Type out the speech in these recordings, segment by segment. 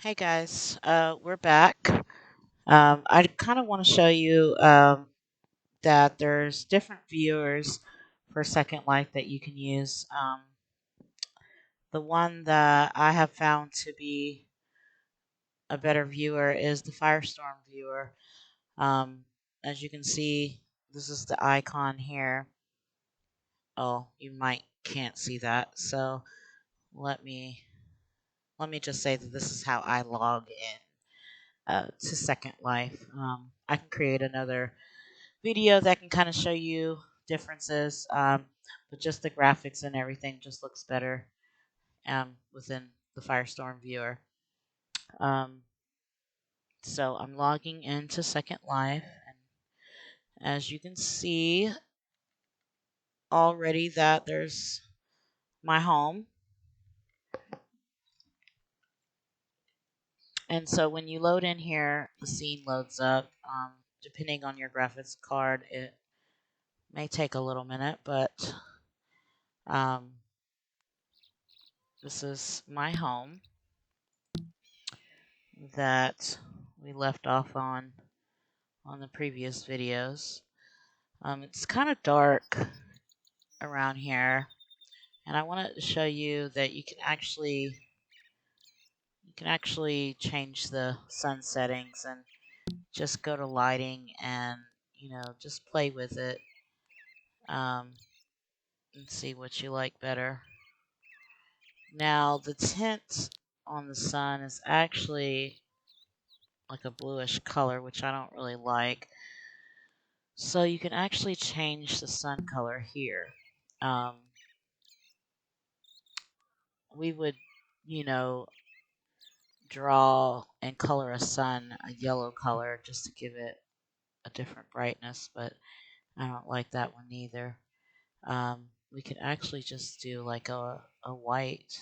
Hey guys, we're back. I kind of want to show you that there's different viewers for Second Life that you can use. The one that I have found to be a better viewer is the Firestorm viewer. Um, as you can see, this is the icon here. Oh, you might can't see that, so let me let me just say that this is how I log in to Second Life. I can create another video that can kind of show you differences, but just the graphics and everything just looks better within the Firestorm viewer. Um, so I'm logging into Second Life, and as you can see already, that there's my home. And so when you load in here, the scene loads up. Depending on your graphics card, it may take a little minute, but um, this is my home that we left off on the previous videos. It's kind of dark around here, and I wanted to show you that you can actually change the sun settings and just go to lighting and just play with it um, and see what you like better. Now the tint on the sun is actually like a bluish color, which I don't really like. So you can actually change the sun color here. Um, we would, you know, draw and color a sun a yellow color just to give it a different brightness, but I don't like that one either. We could actually just do like a white.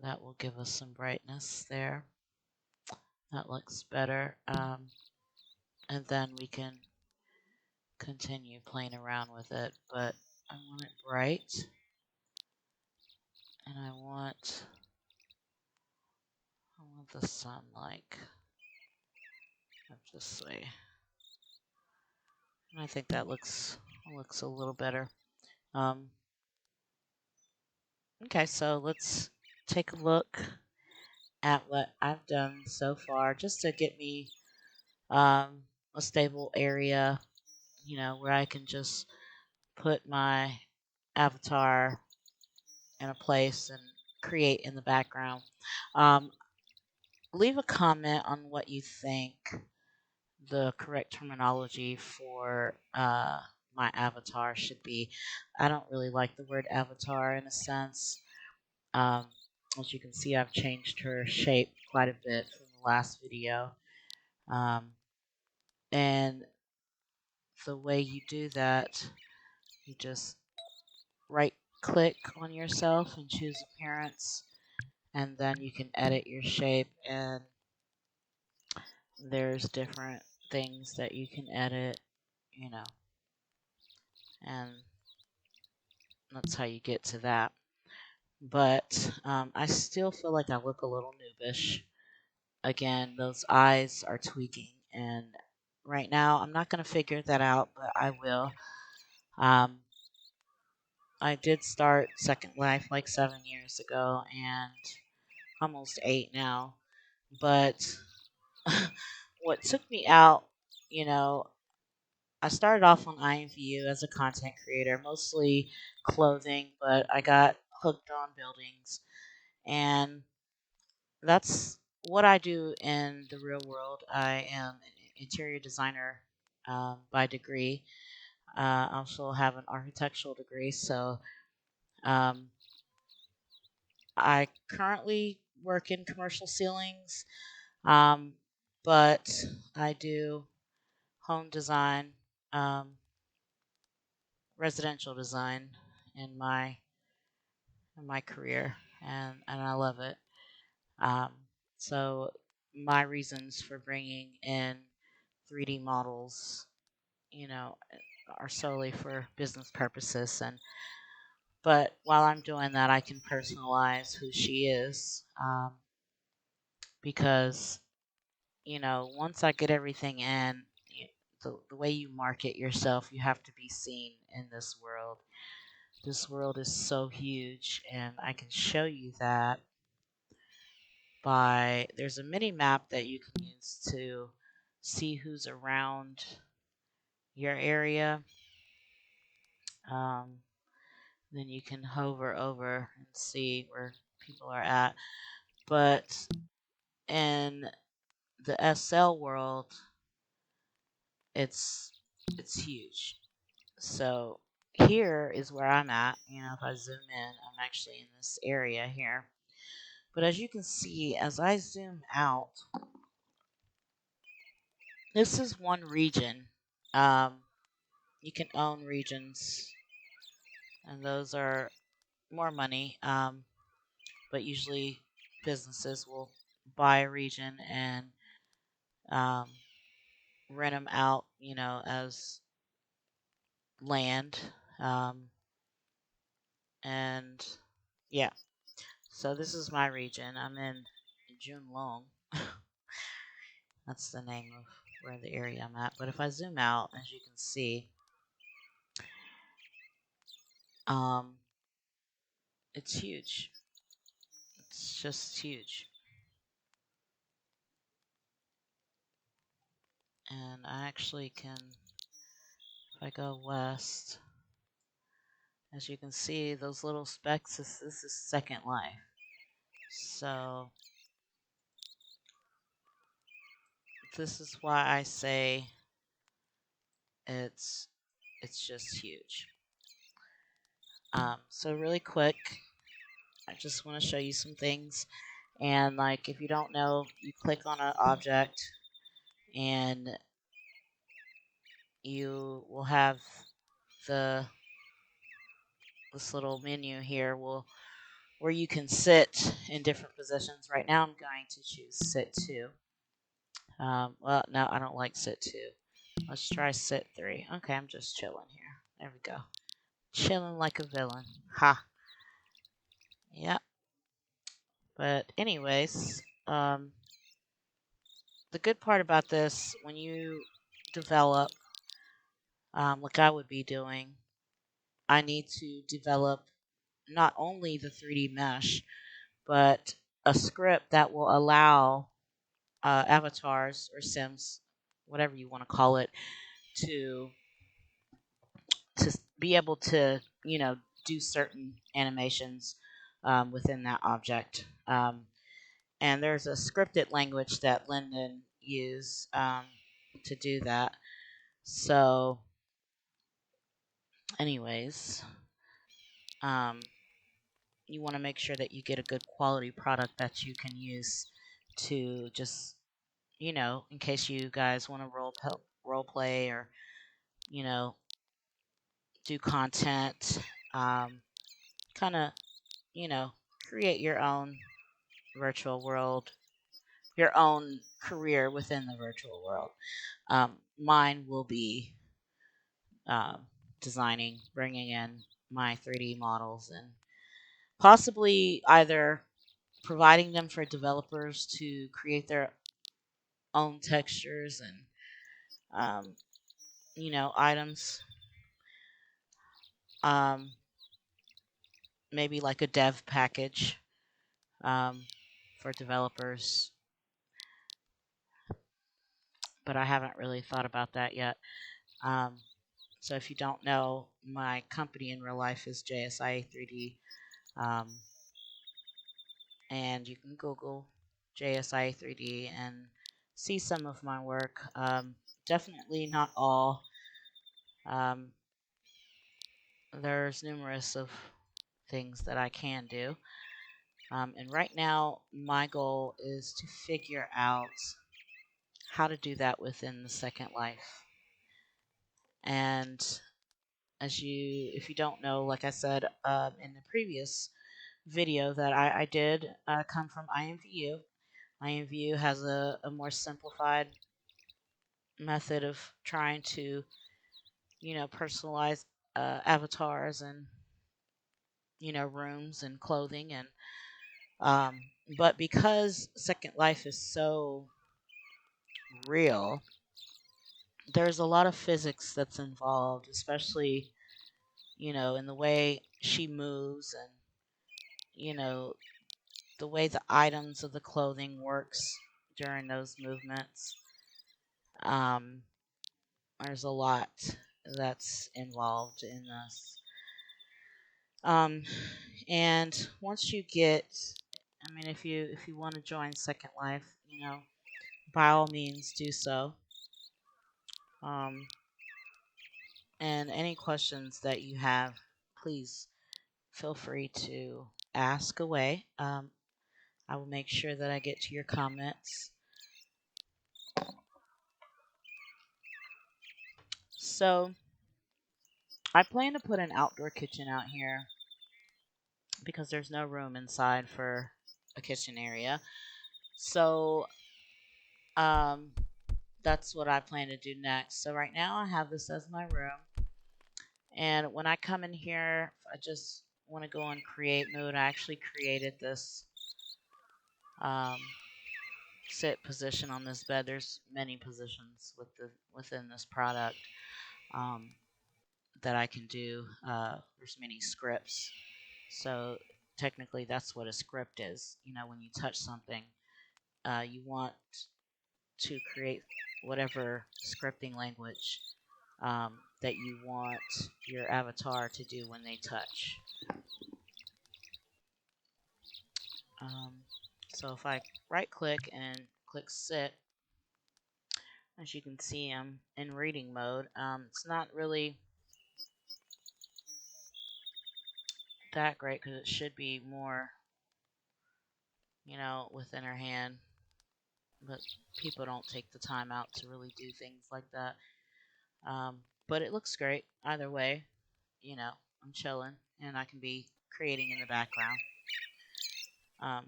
That will give us some brightness there. That looks better. And then we can continue playing around with it, but I want it bright and I want the sun like up this way. And I think that looks a little better. Um, okay, so let's take a look at what I've done so far just to get me um, a stable area, where I can just put my avatar in a place and create in the background. Um, Leave a comment on what you think the correct terminology for my avatar should be. I don't really like the word avatar in a sense. Um, as you can see, I've changed her shape quite a bit from the last video. Um, and the way you do that, you just right click on yourself and choose appearance, and then you can edit your shape. And there's different things that you can edit, you know, and that's how you get to that. But I still feel like I look a little noobish. Again, those eyes are tweaking, and right now I'm not going to figure that out, but I will. Um, I did start Second Life like 7 years ago, and almost 8 now. But what took me out, you know, I started off on IMVU as a content creator, mostly clothing, but I got hooked on buildings, and that's what I do in the real world. I am an interior designer by degree. I also have an architectural degree, so um, I currently work in commercial ceilings, um, but I do home design, um, residential design in my career, and I love it. Um, so my reasons for bringing in 3D models, you know, are solely for business purposes. And but while I'm doing that, I can personalize who she is. because once I get everything in, the way you market yourself, you have to be seen in this world. This world is so huge, and I can show you that by there's a mini map that you can use to see who's around your area. Um, then you can hover over and see where people are at. But in the SL world, it's it's huge. So here is where I'm at. If I zoom in, I'm actually in this area here. But as you can see, as I zoom out, this is one region. Um, you can own regions, and those are more money. But usually businesses will buy a region and um, rent them out, as land. Um, and yeah, so this is my region. I'm in Junlong. That's the name of where the area I'm at. But if I zoom out, as you can see, um, it's huge. It's just huge. And I actually can, if I go west, as you can see, those little specks, this is Second Life. So this is why I say it's just huge. So really quick, I just want to show you some things. And like, if you don't know, you click on an object, and you will have the this little menu here where you can sit in different positions. Right now, I'm going to choose sit 2. Well, no, I don't like sit 2. Let's try sit 3. Okay, I'm just chilling here. There we go. Chilling like a villain. Ha. Yeah. But anyways, the good part about this, when you develop, like I would be doing, I need to develop not only the 3D mesh, but a script that will allow avatars or sims, whatever you want to call it, to be able to do certain animations within that object. And there's a scripted language that Linden used to do that. So, anyways, um, you want to make sure that you get a good quality product that you can use to just, in case you guys want to role play, or you know do content, kind of, you know create your own virtual world, your own career within the virtual world. Mine will be um, designing, bringing in my 3D models, and possibly either providing them for developers to create their own textures and items. Um, Maybe like a dev package um, for developers, but I haven't really thought about that yet. Um, so if you don't know, my company in real life is JSI 3D, um, and you can Google JSI 3D and see some of my work. Definitely not all. Um, there's numerous of things that I can do. And right now, my goal is to figure out how to do that within the Second Life. And if you don't know, like I said in the previous video that I did come from IMVU. IMVU has a more simplified method of trying to, personalize avatars and, rooms and clothing. And But because Second Life is so real, there's a lot of physics that's involved, especially, in the way she moves and, you know, the way the items of the clothing works during those movements. Um, there's a lot that's involved in this. Um, and once you get, I mean, if you want to join Second Life, by all means do so. Um, and any questions that you have, please feel free to ask away. I will make sure that I get to your comments. So, I plan to put an outdoor kitchen out here because there's no room inside for a kitchen area. So, um, that's what I plan to do next. So, right now, I have this as my room. And when I come in here, I just want to go on create mode. I actually created this um, sit position on this bed. There's many positions within this product um, that I can do. There's many scripts. So technically, that's what a script is. When you touch something, you want to create whatever scripting language that you want your avatar to do when they touch. Um, so if I right click and click sit, as you can see, I'm in reading mode. It's not really that great because it should be more, within her hand. But people don't take the time out to really do things like that. But it looks great either way. I'm chilling and I can be creating in the background.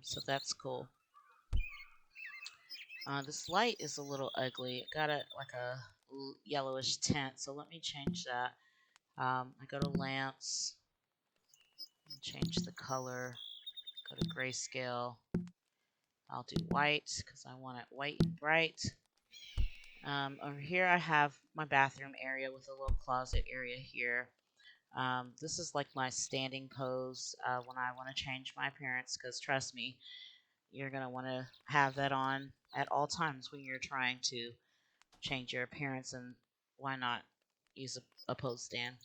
So that's cool. This light is a little ugly. It got like a yellowish tint, so let me change that. I go to lamps, change the color, go to grayscale. I'll do white because I want it white and bright. Over here I have my bathroom area with a little closet area here. This is like my standing pose when I want to change my appearance because trust me, you're going to want to have that on at all times when you're trying to change your appearance, and why not use a pose stand.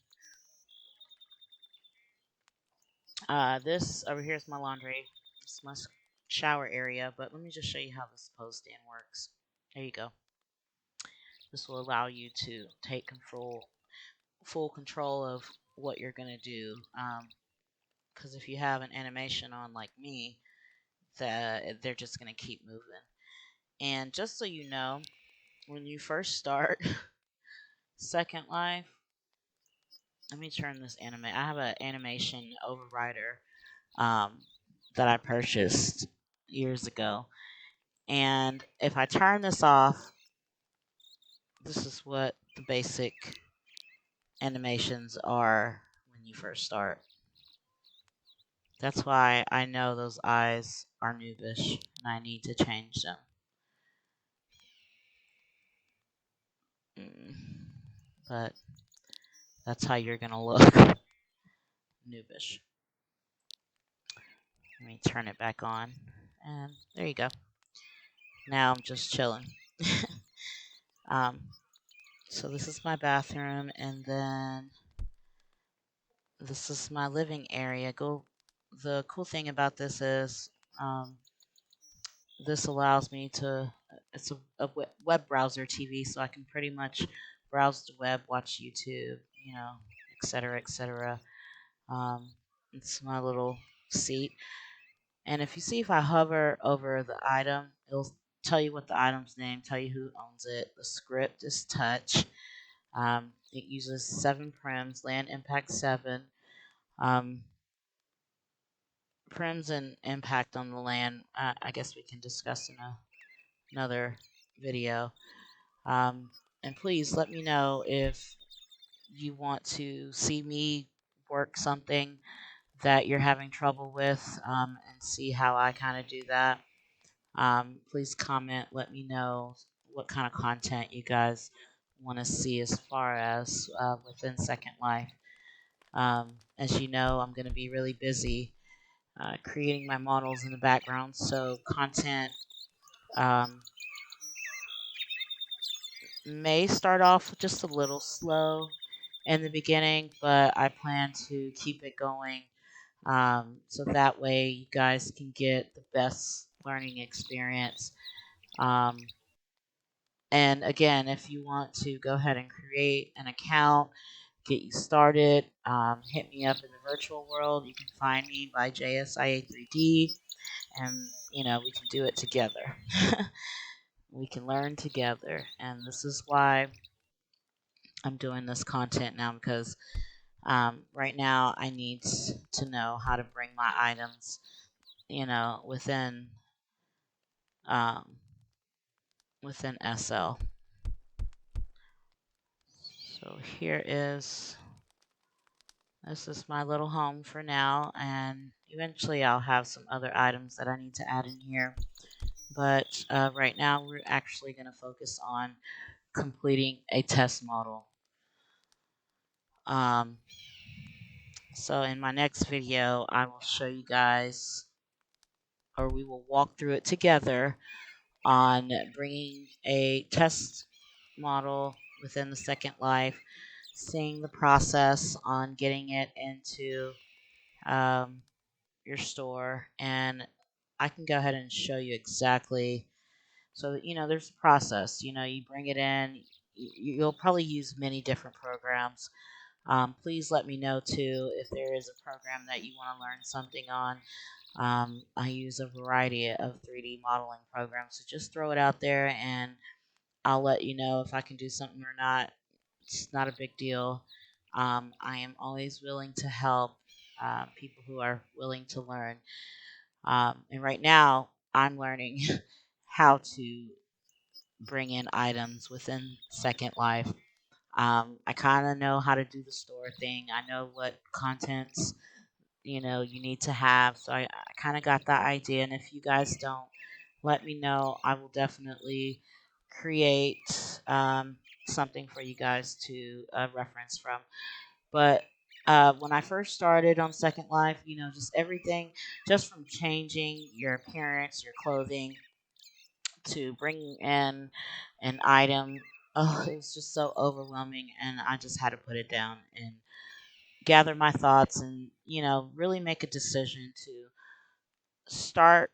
This over here is my laundry. It's my shower area, but let me just show you how this pose stand works. There you go. This will allow you to take full control of what you're going to do. Because if you have an animation on like me, they're just going to keep moving. And just so you know, when you first start Second Life, let me turn this anime. I have an animation overrider um, that I purchased years ago. And if I turn this off, this is what the basic animations are when you first start. That's why I know those eyes are noobish and I need to change them. But that's how you're going to look noobish. Let me turn it back on. And there you go. Now I'm just chilling. um, so this is my bathroom, and then this is my living area. The cool thing about this is this allows me to. It's a web browser TV, so I can pretty much browse the web, watch YouTube, etc., etc. Um, it's my little seat. And if you see if I hover over the item, it'll tell you what the item's name, tell you who owns it. The script is touch. It uses 7 prims, land impact 7. Um, prims and impact on the land, I guess we can discuss in another video. And please let me know if you want to see me work something that you're having trouble with, and see how I kind of do that. Please comment, let me know what kind of content you guys want to see as far as within Second Life. As you know, I'm going to be really busy creating my models in the background, so content um, may start off just a little slow in the beginning, but I plan to keep it going so that way you guys can get the best learning experience. Um, and again, if you want to go ahead and create an account, get you started, hit me up in the virtual world. You can find me by JSIA3D, and we can do it together. We can learn together, and this is why I'm doing this content now because right now I need to know how to bring my items, um, within SL. So here is this is my little home for now, and eventually I'll have some other items that I need to add in here. But right now we're actually going to focus on completing a test model. Um, so in my next video, I will show you guys, or we will walk through it together on bringing a test model within the Second Life, seeing the process on getting it into um, your store, and I can go ahead and show you exactly. So there's a process. You bring it in. You'll probably use many different programs. Please let me know too if there is a program that you want to learn something on. I use a variety of 3D modeling programs, so just throw it out there and I'll let you know if I can do something or not. It's not a big deal. I am always willing to help people who are willing to learn. And right now, I'm learning how to bring in items within Second Life. I kind of know how to do the store thing. I know what contents you need to have. So I kind of got that idea. And if you guys don't, let me know. I will definitely create something for you guys to reference from. But when I first started on Second Life, just everything, just from changing your appearance, your clothing, to bringing in an item, oh, it was just so overwhelming. And I just had to put it down and gather my thoughts and really make a decision to start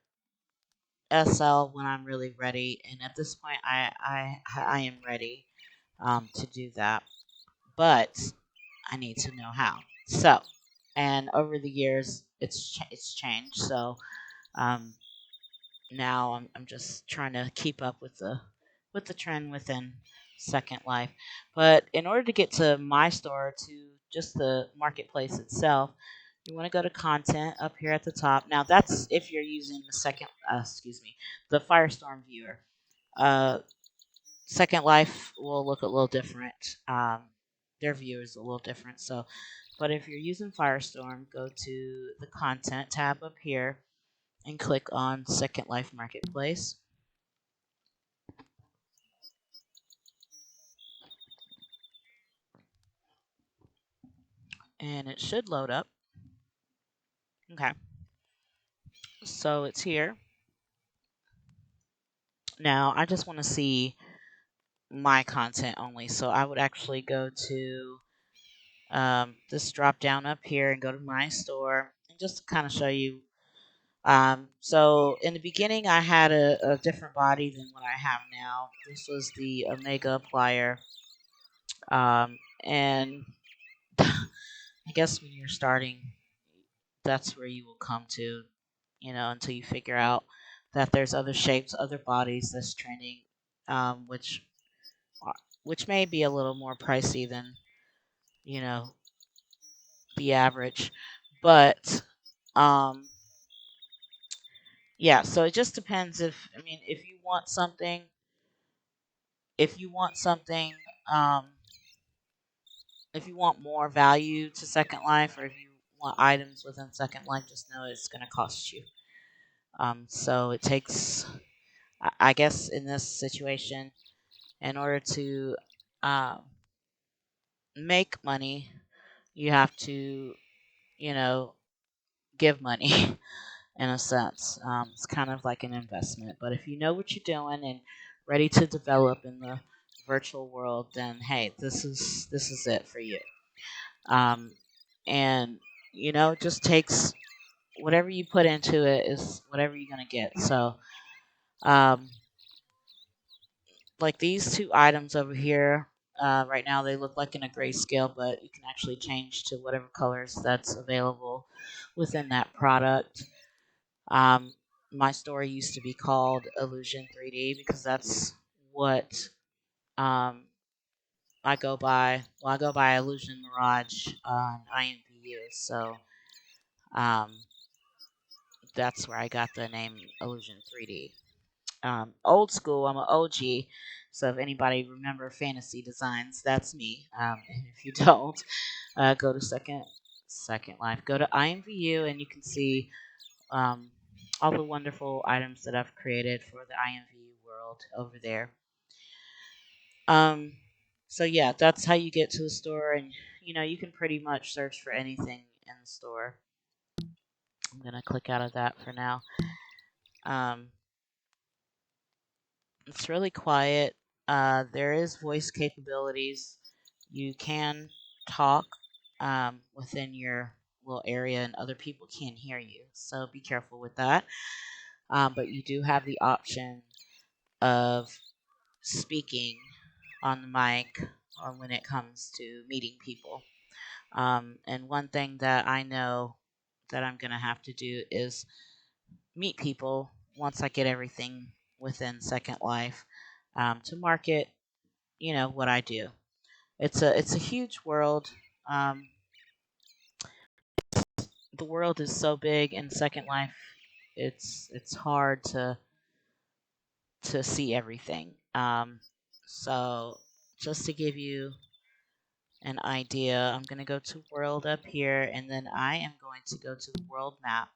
SL when I'm really ready. And at this point, I am ready to do that, but I need to know how. So, and over the years, it's changed. So um, now I'm just trying to keep up with the trend within Second Life. But in order to get to my store, to just the marketplace itself, you want to go to content up here at the top. Now that's if you're using the the Firestorm viewer. Uh, Second Life will look a little different. Their view is a little different. So, but if you're using Firestorm, go to the content tab up here and click on Second Life Marketplace. And it should load up. Okay, so it's here. Now I just want to see my content only. So I would actually go to this drop down up here and go to my store and just to kind of show you. So in the beginning, I had a different body than what I have now. This was the Omega Applier. And I guess when you're starting, that's where you will come to, until you figure out that there's other shapes, other bodies that's trending, which which may be a little more pricey than you know the average, but um, yeah. So it just depends if you want something, if you want something, um, if you want more value to Second Life, or if you want items within Second Life, just know it's going to cost you. So it takes, I guess, in this situation, in order to um, make money, you have to, you know, give money in a sense. It's kind of like an investment. But if you know what you're doing and ready to develop in the virtual world, then hey, this is it for you. Um, and it just takes whatever you put into it is whatever you're gonna get. So, um, like these two items over here, right now they look like in a grayscale, but you can actually change to whatever colors that's available within that product. Um, my store used to be called Illusion 3D because that's what um, I go by. Well, I go by Illusion Mirage on IMVU. So um, that's where I got the name Illusion 3D. Old school, I'm an OG. So if anybody remember Fantasy Designs, that's me. And if you don't, go to Second Life. Go to IMVU and you can see um, all the wonderful items that I've created for the IMVU world over there. Um, so yeah, that's how you get to the store, and you can pretty much search for anything in the store. I'm gonna click out of that for now. Um, it's really quiet. There is voice capabilities. You can talk within your little area, and other people can't hear you. So be careful with that. But you do have the option of speaking on the mic or when it comes to meeting people. And one thing that I know that I'm going to have to do is meet people once I get everything within Second Life to market, what I do. It's a huge world. Um, the world is so big in Second Life. It's hard to see everything. So just to give you an idea, I'm going to go to world up here, and then I am going to go to the world map.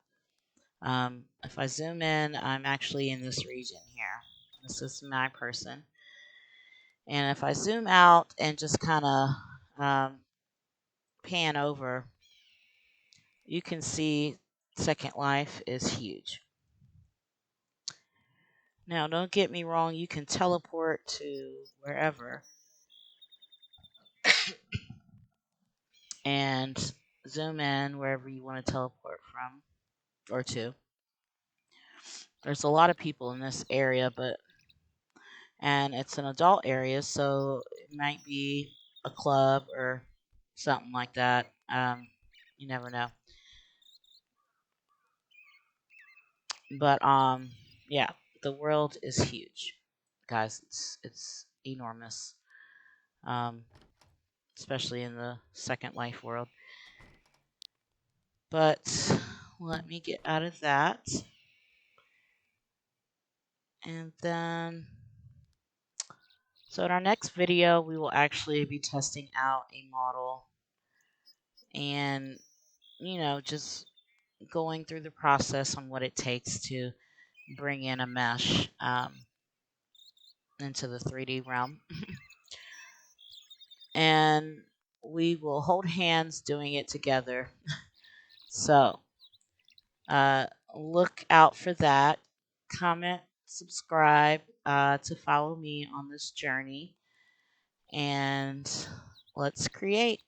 If I zoom in, I'm actually in this region here. This is my person. And if I zoom out and just kind of pan over, you can see Second Life is huge. Now, don't get me wrong, you can teleport to wherever and zoom in wherever you want to teleport from or to. There's a lot of people in this area, and it's an adult area, so it might be a club or something like that. You never know. But yeah, the world is huge, guys. It's enormous, um, especially in the Second Life world. But let me get out of that, and then. So in our next video, we will actually be testing out a model and, just going through the process on what it takes to bring in a mesh into the 3D realm. And we will hold hands doing it together. So look out for that. Comment, subscribe to follow me on this journey. And let's create.